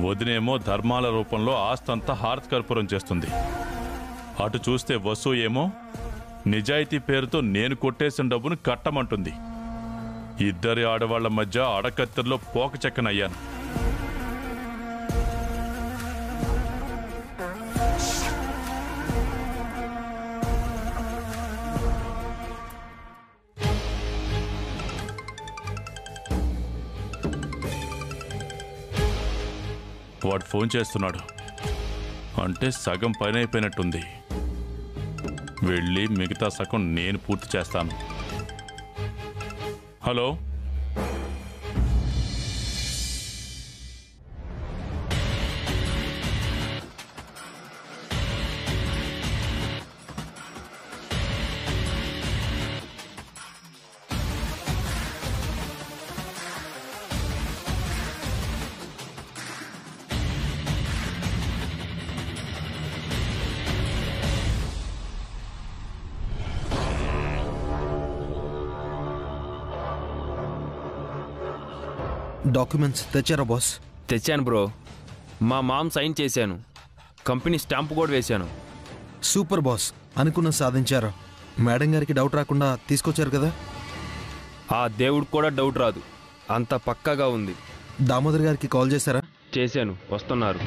వదినేమో ధర్మాల రూపంలో ఆస్తంతా హారతి కర్పూరం చేస్తుంది. అటు చూస్తే వసు ఏమో నిజాయితీ పేరుతో నేను కొట్టేసిన డబ్బును కట్టమంటుంది. ఇద్దరి ఆడవాళ్ల మధ్య అడకత్తెరలో పోక చెక్కనయ్యాను. వాడు ఫోన్ చేస్తున్నాడు అంటే సగం పని అయిపోయినట్టుంది. వెళ్ళి మిగతా సగం నేను పూర్తి చేస్తాను. హలో, డాక్యుమెంట్స్ తెచ్చారా బాస్? తెచ్చాను బ్రో. మా మామ్ సైన్ చేశాను. కంపెనీ స్టాంప్ కూడా వేశాను. సూపర్ బాస్, అనుకున్న సాధించారా? మేడం గారికి డౌట్ రాకుండా తీసుకొచ్చారు కదా? ఆ దేవుడికి కూడా డౌట్ రాదు, అంత పక్కాగా ఉంది. దామోదర్ గారికి కాల్ చేశారా? చేశాను, వస్తున్నారు.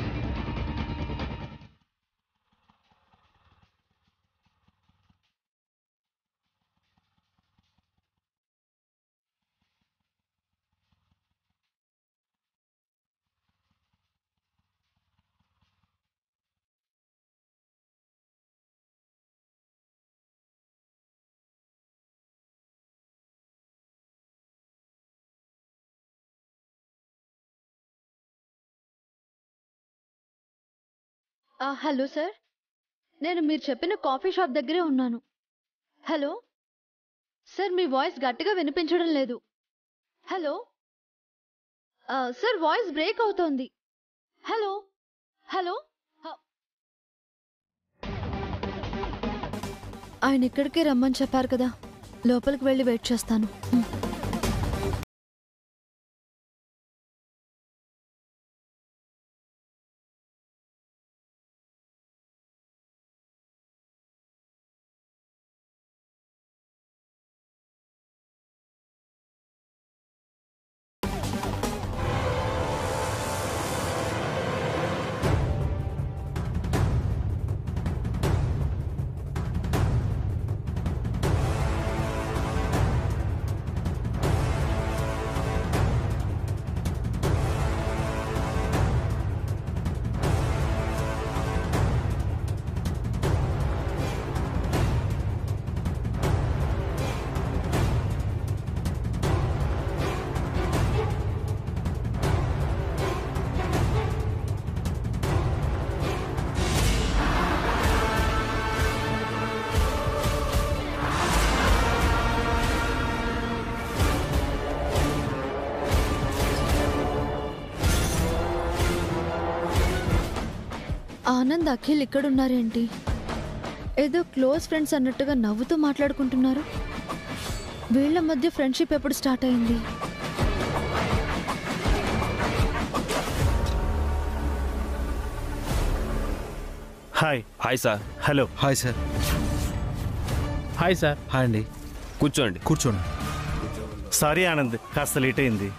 హలో సార్, నేను మీరు చెప్పిన కాఫీ షాప్ దగ్గరే ఉన్నాను. హలో సార్, మీ వాయిస్ గట్టిగా వినిపించడం లేదు. హలో సార్, వాయిస్ బ్రేక్ అవుతోంది. హలో హలో ఆయన ఇక్కడికే రమ్మని చెప్పారు కదా, లోపలికి వెళ్ళి వెయిట్ చేస్తాను. ఆనంద్, అఖిల్ ఇక్కడున్నారేంటి? ఏదో క్లోజ్ ఫ్రెండ్స్ అన్నట్టుగా నవ్వుతూ మాట్లాడుకుంటున్నారు. వీళ్ళ మధ్య ఫ్రెండ్షిప్ ఎప్పుడు స్టార్ట్ అయింది? Hi. Hi sir. Hello. Hi sir. Hi sir. Hi అండి. కూర్చోండి. కూర్చోండి. సారీ ఆనంద్, కాస్త లేట్ అయింది.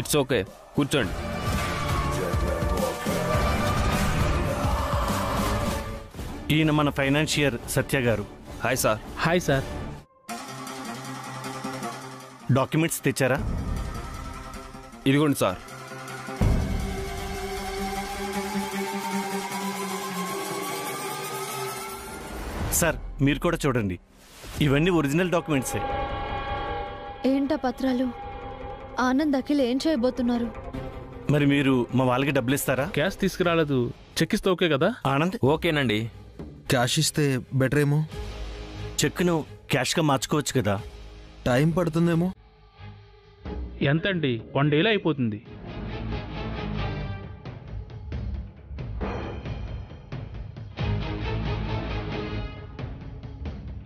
ఇట్స్ ఓకే, కూర్చోండి. ఈయన మన ఫైనాన్షియర్ సత్య గారు. Hi sir. Hi sir. Documents తెచ్చారా? ఇదిగోండి సార్. సార్, మీరు కూడా చూడండి, ఇవన్నీ ఒరిజినల్ డాక్యుమెంట్సే. ఏంటా పత్రాలు? ఆనంద్, అఖిల్ ఏం చేయబోతున్నారు? మరి మీరు మా వాళ్ళకి డబ్బులు ఇస్తారా? క్యాష్ తీసుకురాలేదు, చెక్ ఇస్తే ఓకే కదా? ఆనంద్, ఓకేనండి. క్యాష్ ఇస్తే బెటర్ ఏమో. చెక్ను క్యాష్గా మార్చుకోవచ్చు కదా? టైం పడుతుందేమో. ఎంతండి? 1 డేలో అయిపోతుంది.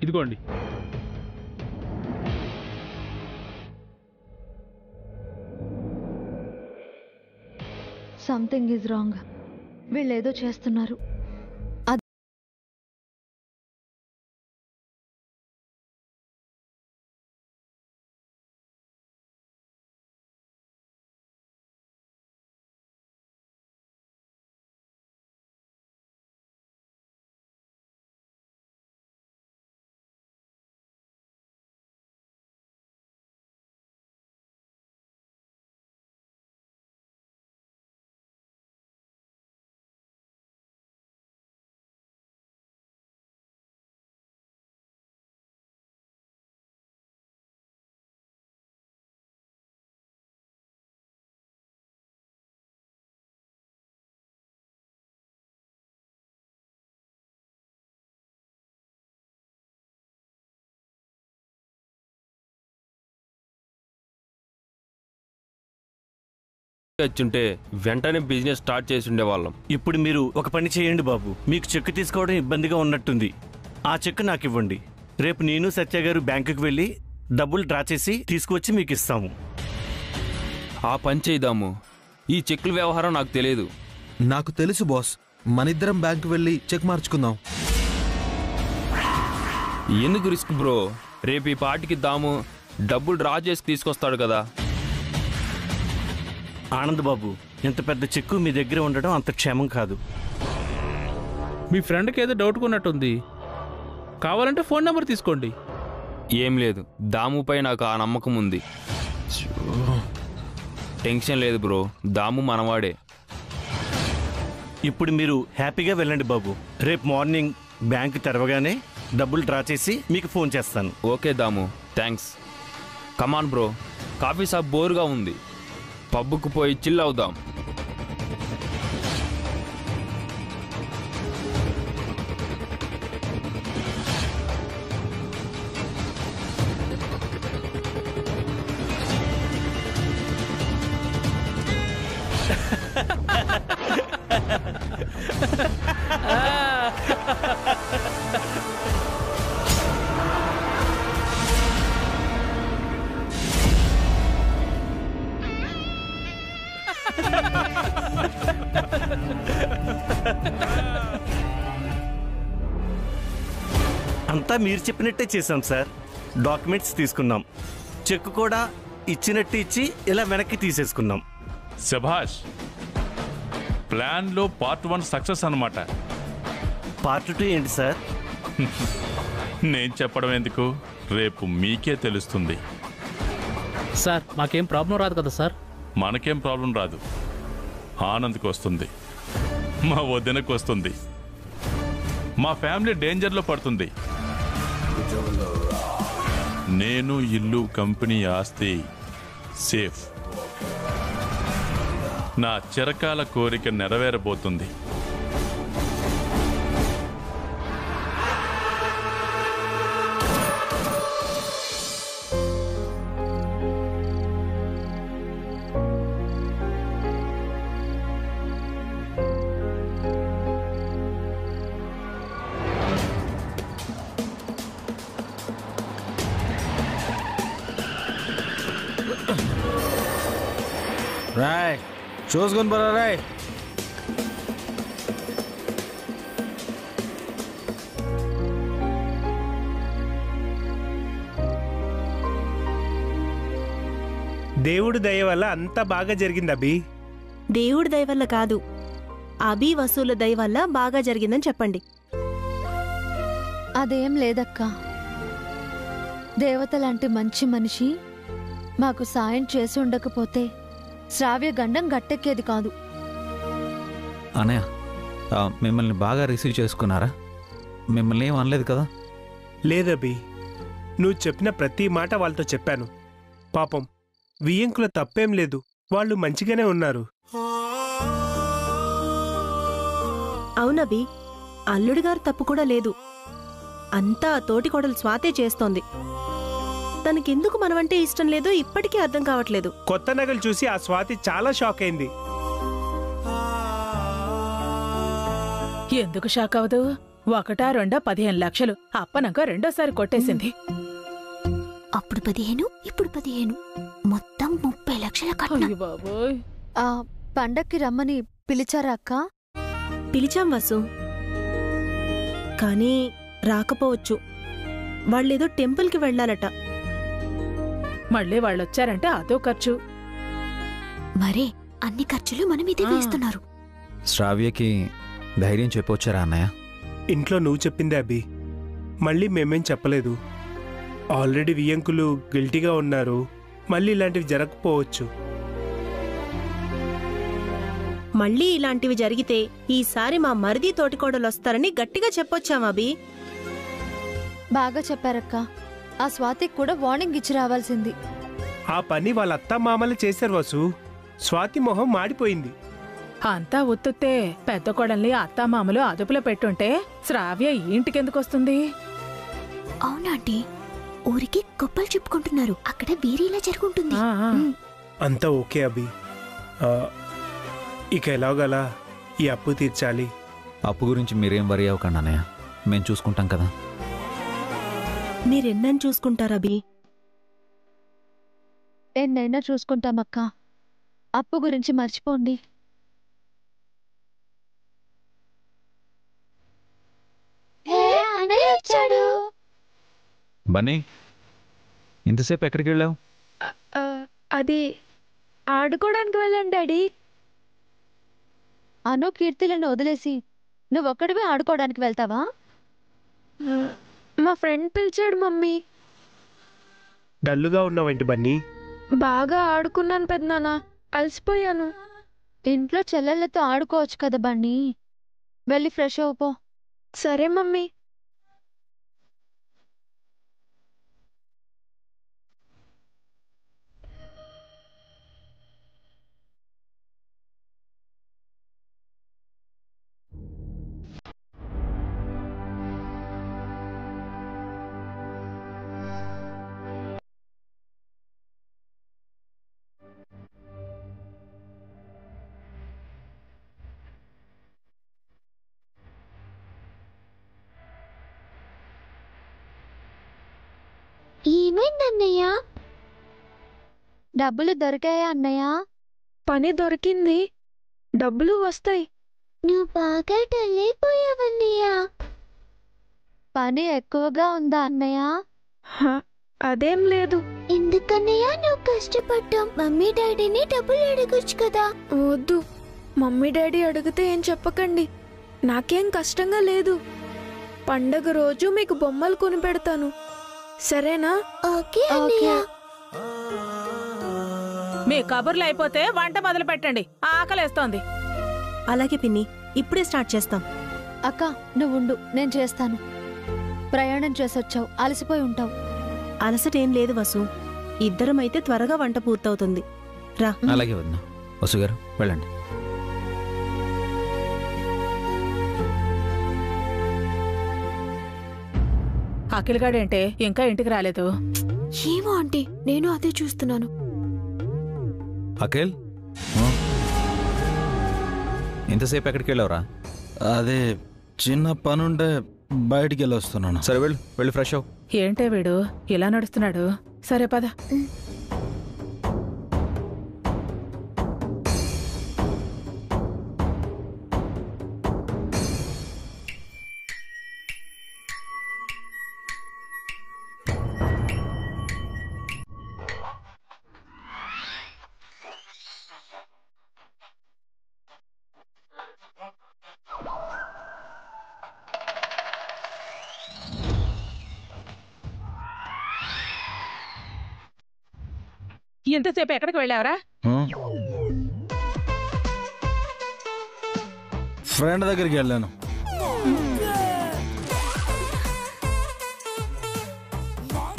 ఇదిగోండి. Something is wrong. వీళ్ళేదో చేస్తున్నారు. వచ్చుంటే వెంటనే బిజినెస్ స్టార్ట్ చేసి ఉండేవాళ్ళం. ఇప్పుడు మీరు ఒక పని చేయండి బాబు. మీకు చెక్ తీసుకోవడం ఇబ్బందిగా ఉన్నట్టుంది. ఆ చెక్ నాకు ఇవ్వండి. రేపు నేను సత్య గారు బ్యాంకుకి వెళ్ళి డబ్బులు డ్రా చేసి తీసుకువచ్చి మీకు ఇస్తాము. ఆ పని చేద్దాము. ఈ చెక్కుల వ్యవహారం నాకు తెలియదు. నాకు తెలుసు బాస్. మనిద్దరం బ్యాంకు వెళ్ళి చెక్ మార్చుకుందాం. ఎందుకు రిస్క్ బ్రో? రేపు ఈ పార్టీకి ఇద్దాము, డబ్బులు డ్రా చేసి తీసుకొస్తాడు కదా. ఆనంద్ బాబు, ఇంత పెద్ద చెక్కు మీ దగ్గర ఉండడం అంత క్షేమం కాదు. మీ ఫ్రెండ్కి ఏదో డౌట్ ఉన్నట్టుంది. కావాలంటే ఫోన్ నెంబర్ తీసుకోండి. ఏం లేదు, దాముపై నాకు ఆ నమ్మకం ఉంది. టెన్షన్ లేదు బ్రో, దాము మనవాడే. ఇప్పుడు మీరు హ్యాపీగా వెళ్ళండి బాబు. రేపు మార్నింగ్ బ్యాంకు తెరవగానే డబ్బులు డ్రా చేసి మీకు ఫోన్ చేస్తాను. ఓకే దాము, thanks. Come on bro, coffee shop బోర్గా ఉంది, పబ్బుకు పోయి చిల్ అవుదాం. అంతా మీరు చెప్పినట్టే చేశాం సార్. డాక్యుమెంట్స్ తీసుకున్నాం, చెక్ కూడా ఇచ్చినట్టు ఇచ్చి ఇలా వెనక్కి తీసేసుకున్నాం. శభాష్, ప్లాన్లో పార్ట్ 1 సక్సెస్ అన్నమాట. పార్ట్ 2 ఏంటి సార్? నేను చెప్పడం ఎందుకు, రేపు మీకే తెలుస్తుంది. సార్ మాకేం ప్రాబ్లం రాదు కదా సార్? మనకేం ప్రాబ్లం రాదు, ఆనంద్కి వస్తుంది, మా వదినకు వస్తుంది, మా ఫ్యామిలీ డేంజర్లో పడుతుంది. నేను, ఇల్లు, కంపెనీ, ఆస్తి సేఫ్. నా చిరకాల కోరిక నెరవేరబోతుంది. రాయ్ చూసుకొని బరా రాయ్. దేవుడి దయ వల్ల అంతా బాగా జరిగింది అభి. దేవుడి దయ వల్ల కాదు, అభి వసూల దయ వల్ల బాగా జరిగిందని చెప్పండి. అదేం లేదక్కా. దేవత లాంటి మంచి మనిషి మాకు సాయం చేసి ఉండకపోతే శ్రావ్య గండం గట్టెక్కేది కాదు. అనయ్య, మిమ్మల్ని బాగా రిసీవ్ చేసుకున్నారా? మిమ్మల్ని ఏం అనలేదు కదా? లేదభి, నువ్వు చెప్పిన ప్రతి మాట వాళ్ళతో చెప్పాను. పాపం వియ్యంకుల తప్పేం లేదు, వాళ్ళు మంచిగానే ఉన్నారు. అవునభి, అల్లుడి గారు తప్పు కూడా లేదు. అంతా ఆ తోటికోడలు స్వాతే చేస్తోంది. తనకెందుకు మనమంటే ఇష్టం లేదో ఇప్పటికీ అర్థం కావట్లేదు. కొత్త నగలు చూసి ఆ స్వాతి చాలా షాక్ అయింది. ఎందుకు షాక్ అవదు? 1, 2, 15 లక్షలు అప్పనంక రెండోసారి కొట్టేసింది. అప్పుడు 15, ఇప్పుడు 15, మొత్తం 30 లక్షల కట్నం. అయ్య బాబోయ్. పండక్కి రమ్మని పిలిచారా అక్క? పిలిచాం వసు, కానీ రాకపోవచ్చు. వాళ్ళేదో టెంపుల్కి వెళ్ళాలట. మళ్ళీ వాళ్ళొచ్చారంటే అదో ఖర్చు. మరే అన్ని ఖర్చులు మన మీదే వేస్తున్నారు. శ్రావ్యకి ధైర్యం చెప్పొచ్చారా అన్నయ్య? ఇంట్లో నువ్వు చెప్పిందే అభి, మళ్ళీ మేమేం చెప్పలేదు. ఆల్రెడీ వియంకులు గిల్టీగా ఉన్నారు, మళ్ళీ ఇలాంటివి జరగకపోవచ్చు. మళ్ళీ ఇలాంటివి జరిగితే ఈసారి మా మరిది తోటికోడలొస్తారని గట్టిగా చెప్పొచ్చాం అభి. బాగా చెప్పారక్క. ఆ స్వాతికి కూడా వార్నింగ్ ఇచ్చి రావాల్సింది. ఆ పని వాళ్ళ అత్త మామలు చేశారు వసు. స్వాతి మొహం మాడిపోయింది. అంతా ఉత్తుత్తే. పెద్ద కొడల్ని అత్తామామలు అదుపులో పెట్టుంటే శ్రావ్య ఈ ఇంటికెందుకొస్తుంది? అవునాంటీ, ఊరికి గొప్పలు చెప్పుకుంటున్నారు, అక్కడ వేరేలా జరుగుంటుంది. అంతా ఓకే అభి. ఇక ఎలాగలా ఈ అప్పు తీర్చాలి. అప్పు గురించి మీరేం వరి అవ్వకండి అన్నయ్య, మేము చూసుకుంటాం కదా. మీరెన్నని చూసుకుంటారభి? ఎన్నైనా చూసుకుంటామక్క. అప్పు గురించి మర్చిపోండి. బన్నీ, ఇంతసేపు ఎక్కడికి వెళ్ళావు? అది ఆడుకోవడానికి వెళ్ళండి డాడీ. అను కీర్తిలను వదిలేసి నువ్వొక్కడివే ఆడుకోవడానికి వెళ్తావా? మా ఫ్రెండ్ పిలిచాడు మమ్మీ. డల్లుగా ఉన్నావేంటి బన్నీ? బాగా ఆడుకున్నాను పెద్దనాన్న, అలసిపోయాను. ఇంట్లో చెల్లెళ్ళతో ఆడుకోవచ్చు కదా బన్నీ. వెళ్ళి ఫ్రెష్ అవ్వపో. సరే మమ్మీ. ఏమైందన్నయ్య? డబ్బులు దొరికాయా అన్నయ్య? పని దొరికింది, డబ్బులు వస్తాయి. నువ్వు బాగా డల్లైపోయావన్నయ్య. పని ఎక్కువగా ఉందా అన్నయ్య? అదేం లేదు. ఎందుకన్నయ్య నువ్వు కష్టపడ్డాం? మమ్మీ డాడీని డబ్బులు అడగొచ్చు కదా. వద్దు, మమ్మీ డాడీ అడిగితే ఏం చెప్పకండి. నాకేం కష్టంగా లేదు. పండగ రోజు మీకు బొమ్మలు కొని పెడతాను, సరేనా? ఓకే అన్నయ్య. మీ కబుర్లు అయిపోతే వంట మొదలు పెట్టండి, ఆకలేస్తోంది. అలాగే పిన్ని, ఇప్పుడే స్టార్ట్ చేస్తాం. అక్క నువ్వుండు, నేను చేస్తాను. ప్రయాణం చేసొచ్చావు, అలసిపోయి ఉంటావు. అలసటేం లేదు వసు, ఇద్దరమైతే త్వరగా వంట పూర్తవుతుంది. రా. అలాగే వదినా. వసు గారు వెళ్ళండి. అఖిల్గాడేంటే ఇంకా ఇంటికి రాలేదు? ఏమో ఆంటీ, నేను అదే చూస్తున్నాను. అఖిల్, ఇంతసేపు ఎక్కడికి వెళ్ళావురా? అదే చిన్న పనుంటే బయటికి వెళ్ళి వస్తున్నాను. సరే వెళ్ళి ఫ్రెష్ అవ్వు. ఏంటే వీడు ఇలా నడుస్తున్నాడు? సరే పద. ఎంతసేపు ఎక్కడికి వెళ్ళావరా? ఫ్రెండ్ దగ్గరికి వెళ్ళాను.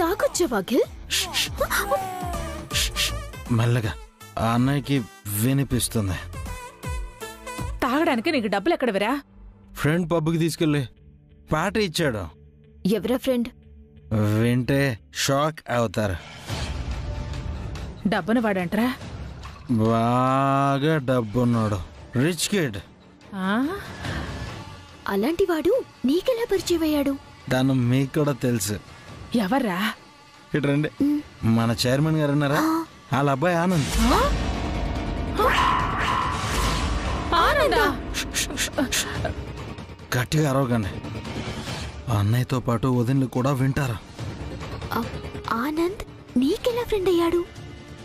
తాగొచ్చావా అఖిల్? మెల్లగా, ఆ అన్నయ్యకి వినిపిస్తుంది. తాగడానికి నీకు డబ్బులు ఎక్కడవిరా? ఫ్రెండ్ పబ్కి తీసుకెళ్ళి పార్టీ ఇచ్చాడు. ఎవరా ఫ్రెండ్? వింటే షాక్ అవుతారు. డబ్బును వాడంటరా? బాగా డబ్బున్నాడు, రిచ్ కిడ్. అలాంటి వాడు నీకెలా పరిచయం అయ్యాడు? తను మీకు కూడా తెలుసు. ఎవర్రా? ఇటు రండి. మన చైర్మన్ గారు ఉన్నారా, వాళ్ళ అబ్బాయి ఆనంద్. గట్టిగా అరవగానే అన్నయ్యతో పాటు వదినలు కూడా వింటారా? ఆనంద్ నీకెలా ఫ్రెండ్ అయ్యాడు?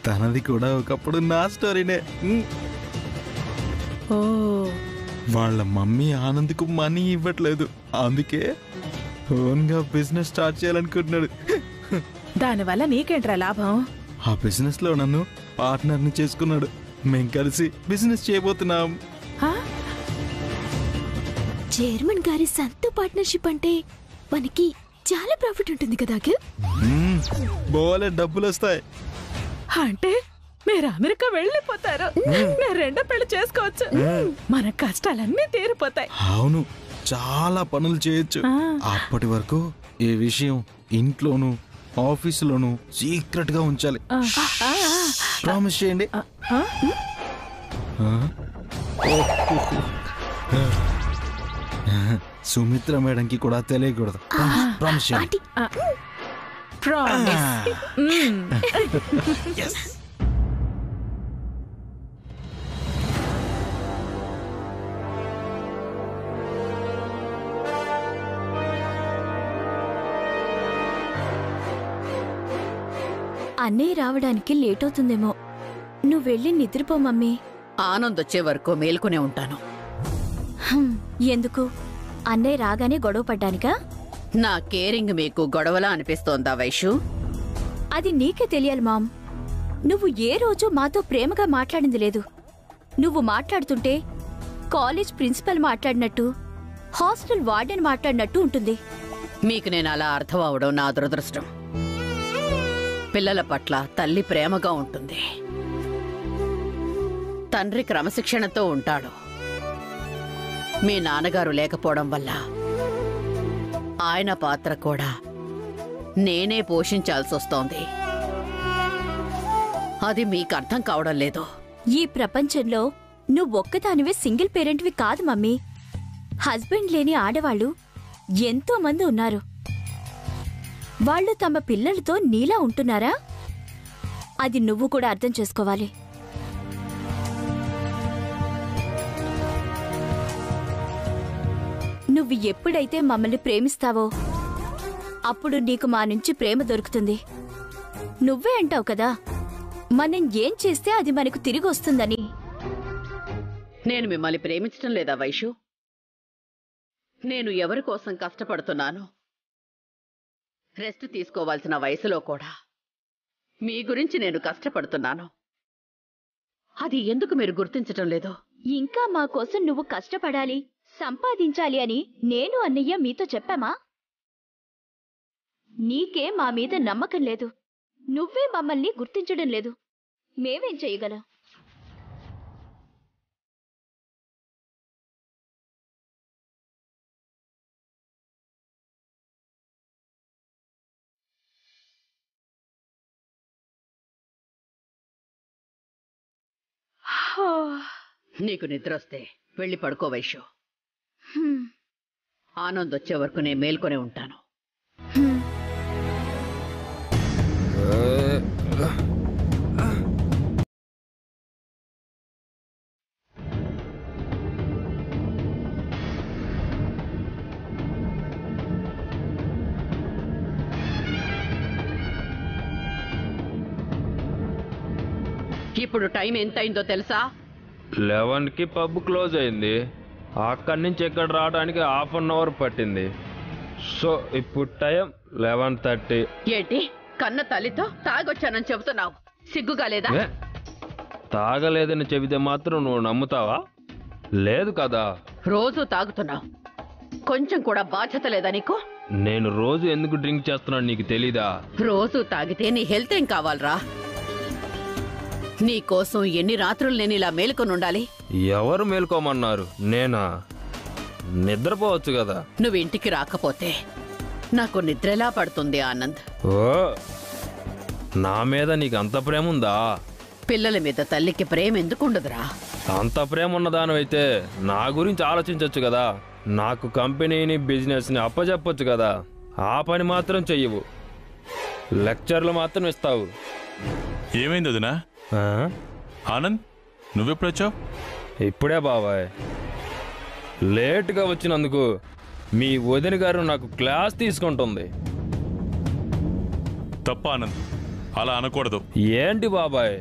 తనది కూడా ఒకప్పుడు నా స్టోరీనే. ఓ వాళ్ళ మమ్మీ ఆనంద్కు మనీ ఇవ్వట్లేదు, అందుకే ఓన్గా బిజినెస్ స్టార్ట్ చేయాలనుకుంటున్నాడు. దానివల్ల నీకేంట్రా లాభం? ఆ బిజినెస్ లో నన్ను పార్ట్నర్ని చేసుకున్నాడు. మేం కలిసి బిజినెస్ చేయబోతున్నాం. చైర్మన్ గారి సొంత పార్ట్నర్షిప్ అంటే మనకి చాలా ప్రాఫిట్ ఉంటుంది కదా అఖిల్. బోలే డబ్బులు వస్తాయి. అంటే మీరు అమెరికా వెళ్ళిపోతారు, నేను రెండో పెళ్లి చేసుకోవచ్చు, మన కష్టాలన్నీ తీరిపోతాయి. అవును, చాలా పనులు చేయొచ్చు. అప్పటి వరకు ఈ విషయం ఇంట్లోనూ ఆఫీసులోనూ సీక్రెట్ గా ఉంచాలి. ప్రామిస్ చేయండి. సుమిత్ర మేడంకి కూడా తెలియకూడదు. ప్రామిస్ చేయండి. అన్నయ్య రావడానికి లేట్ అవుతుందేమో, నువ్వు వెళ్ళి నిద్రపో మమ్మీ. ఆనంద్ వచ్చే వరకు మేల్కొనే ఉంటాను. ఎందుకు? అన్నయ్య రాగానే గొడవ పడ్డానికా? నా కేరింగ్ మీకు గొడవలా అనిపిస్తోందా వైషు? అది నీకే తెలియాలి మామ్. నువ్వు ఏ రోజు మాతో ప్రేమగా మాట్లాడింది లేదు. నువ్వు మాట్లాడుతుంటే కాలేజ్ ప్రిన్సిపల్ మాట్లాడినట్టు, హాస్టల్ వార్డెన్ మాట్లాడినట్టు ఉంటుంది. మీకు నేను అలా అర్థం అవడం నా దురదృష్టం. పిల్లల పట్ల తల్లి ప్రేమగా ఉంటుంది, తండ్రి క్రమశిక్షణతో ఉంటాడు. మీ నాన్నగారు లేకపోవడం వల్ల ఆయన పాత్ర కూడా నేనే పోషించాల్సొస్తోంది. అది మీకు అర్థం కావడం లేదు. ఈ ప్రపంచంలో నువ్వొక్కదానివే సింగిల్ పేరెంట్వి కాదు మమ్మీ. హస్బెండ్ లేని ఆడవాళ్లు ఎంతో మంది ఉన్నారు. వాళ్ళు తమ పిల్లలతో నీలా ఉంటున్నారా? అది నువ్వు కూడా అర్థం చేసుకోవాలి. నువ్వు ఎప్పుడైతే మమ్మల్ని ప్రేమిస్తావో అప్పుడు నీకు మా నుంచి ప్రేమ దొరుకుతుంది. నువ్వే అంటావు కదా, మనం ఏం చేస్తే అది మనకు తిరిగి వస్తుందని. నేను మిమ్మల్ని ప్రేమించటం లేదా వైషు? నేను ఎవరి కోసం కష్టపడుతున్నాను? రెస్ట్ తీసుకోవాల్సిన వయసులో కూడా మీ గురించి నేను కష్టపడుతున్నాను. అది ఎందుకు మీరు గుర్తించటం లేదు? ఇంకా మా కోసం నువ్వు కష్టపడాలి, సంపాదించాలి అని నేను అన్నయ్య మీతో చెప్పామా? నీకే మా మీద నమ్మకం లేదు. నువ్వే మమ్మల్ని గుర్తించడం లేదు. మేమేం చెయ్యగలం? నీకు నిద్రొస్తే వెళ్ళి పడుకో వైషు. ఆనంద్ వచ్చే వరకు నేను మేల్కొనే ఉంటాను. ఇప్పుడు టైం ఎంత అయిందో తెలుసా? 11కి పబ్ క్లోజ్ అయింది. అక్కడి నుంచి ఇక్కడ రావడానికి ½ అన్ అవర్ పట్టింది. సో ఇప్పుడు టైం 11:30. ఏంటి కన్న తల్లితో తాగొచ్చానని చెబుతున్నావు? సిగ్గుగా లేదా? తాగలేదని చెబితే మాత్రం నువ్వు నమ్ముతావా? లేదు కదా. రోజు తాగుతున్నావు, కొంచెం కూడా బాధ్యత లేదా నీకు? నేను రోజు ఎందుకు డ్రింక్ చేస్తున్నాను నీకు తెలీదా? రోజు తాగితే నీ హెల్త్ ఏం కావాలరా? నీకోసం ఎన్ని రాత్రులు నేను ఇలా మేలుకొని ఉండాలి? ఎవరు మేల్కోమన్నారు? నేనా? నిద్రపోవచ్చు కదా. నువ్వు ఇంటికి రాకపోతే నాకు నిద్రలా పడుతుంది ఆనంద్. ఓ, నా మీద నీకు అంత ప్రేమ ఉందా? పిల్లల మీద తల్లికి ప్రేమ ఎందుకు ఉండదురా? అంత ప్రేమ ఉన్నదానైతే నా గురించి ఆలోచించవచ్చు కదా. నాకు కంపెనీని బిజినెస్ని అప్పచెప్పొచ్చు కదా. ఆ పని మాత్రం చెయ్యవు, లెక్చర్లు మాత్రం ఇస్తావు. ఏమైంది వదినా? ఆనంద్, నువ్వెప్పుడు వచ్చావు? ఇప్పుడే బాబాయ్. లేటుగా వచ్చినందుకు మీ వదిన గారు నాకు క్లాస్ తీసుకుంటుంది. తప్ప ఆనంద్, అలా అనకూడదు. ఏంటి బాబాయ్,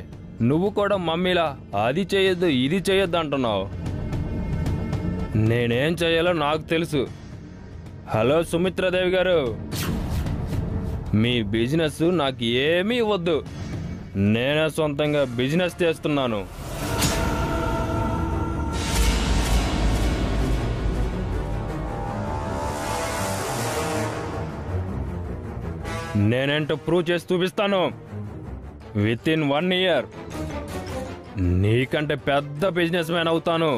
నువ్వు కూడా మమ్మీలా అది చేయొద్దు ఇది చేయొద్దు అంటున్నావు. నేనేం చేయాలో నాకు తెలుసు. హలో సుమిత్రాదేవి గారు, మీ బిజినెస్ నాకు ఏమీ ఇవ్వద్దు. నేనే సొంతంగా బిజినెస్ చేస్తున్నాను. నేనేంటో ప్రూవ్ చేసి చూపిస్తాను. విత్ ఇన్ 1 year నీకంటే పెద్ద బిజినెస్ మ్యాన్ అవుతాను.